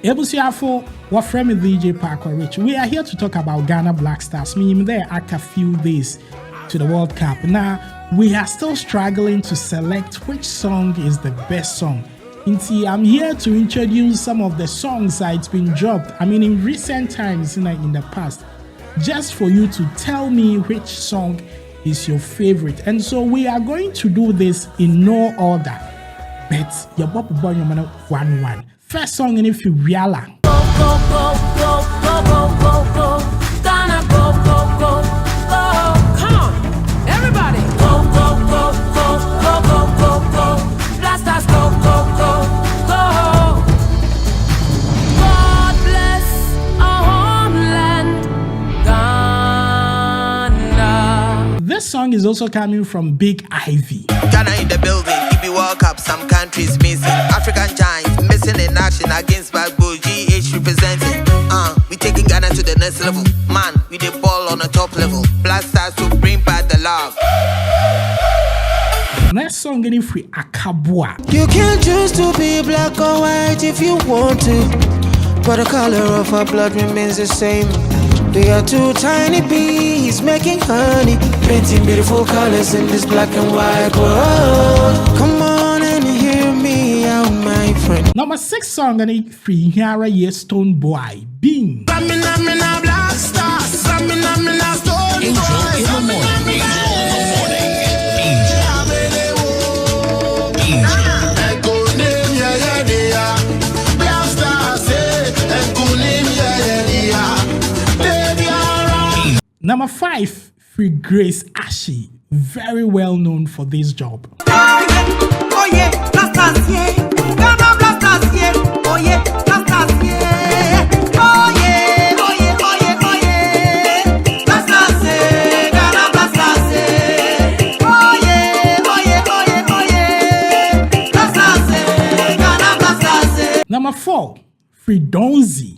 Ebusiafo, what friend DJ Parker Rich. We are here to talk about Ghana Black Stars. Me there after a few days to the World Cup. Now, we are still struggling to select which song is the best song. I'm here to introduce some of the songs that's been dropped. In recent times, in the past, just for you to tell me which song is your favorite. And so we are going to do this in no order. But your Bob Boy, your man, 1-1. First song in if you reala. Go, go, go, go, go, go, go, go. Ghana, go, go, go, go. Come on, everybody. Go, go, go, go, go, go, go, go. Blasters, go, go, go, go. God bless our homeland, Ghana. This song is also coming from Big Ivy. Ghana in the building. World Cup, some countries missing. African giants missing in action against bad boy GH representing. We taking Ghana to the next level. Man, we the ball on the top level. Blasters to bring back the love. Next song getting free Akabua. You can't choose to be black or white if you want to, but the color of our blood remains the same. We are two tiny bees making honey, painting beautiful colors in this black and white world. Come on and hear me out, my friend. Number 6 song and it free Hiara Ye Stone Boy Bean. Angel in the morning. Number 5, Free Grace Ashi, very well known for this job. Oh yeah, blasters, yeah. Ghana blasters, yeah. Oh yeah, blasters, yeah. Oh yeah, oh yeah, oh yeah, oh yeah. Blasters, yeah. Ghana blasters, yeah. Oh yeah, oh yeah, oh yeah, oh yeah. Blasters, yeah. Ghana blasters, yeah. Number 4, Free Donzi.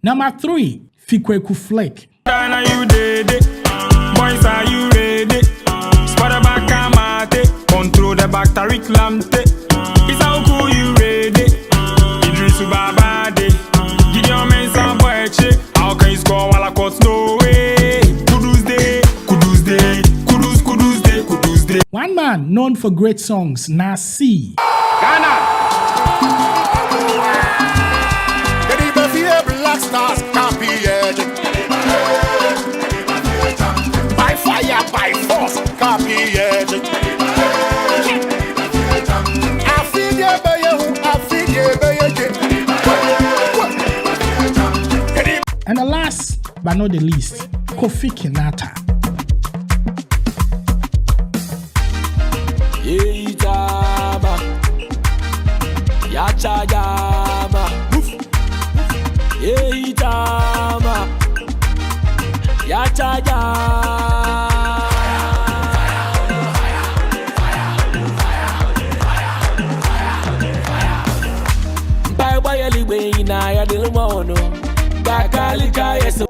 Number 3, Fikweku Flake. Are you ready? Boys, are you ready? Spot back amate, control the bacteric lamte. It's how cool you ready? Idrisu Babade, Gideon Mensa Boeche. How can you score while I cut no way? Kudus day, Kudus day, Kudus, Kudus day, Kudus day. One man known for great songs, Nasi. Ghana. Stars copy edge. By fire, by force, copy edge. I feel you, I feel you. And the last but not the least, Kofi Kinata. Yitaba, Yachayama. Yitama, Yachaja.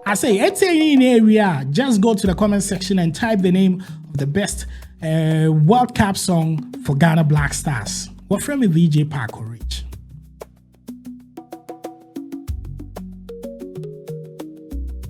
I say, it's in area. Just go to the comment section and type the name of the best World Cup song for Ghana Black Stars. What from DJ Parker Rich.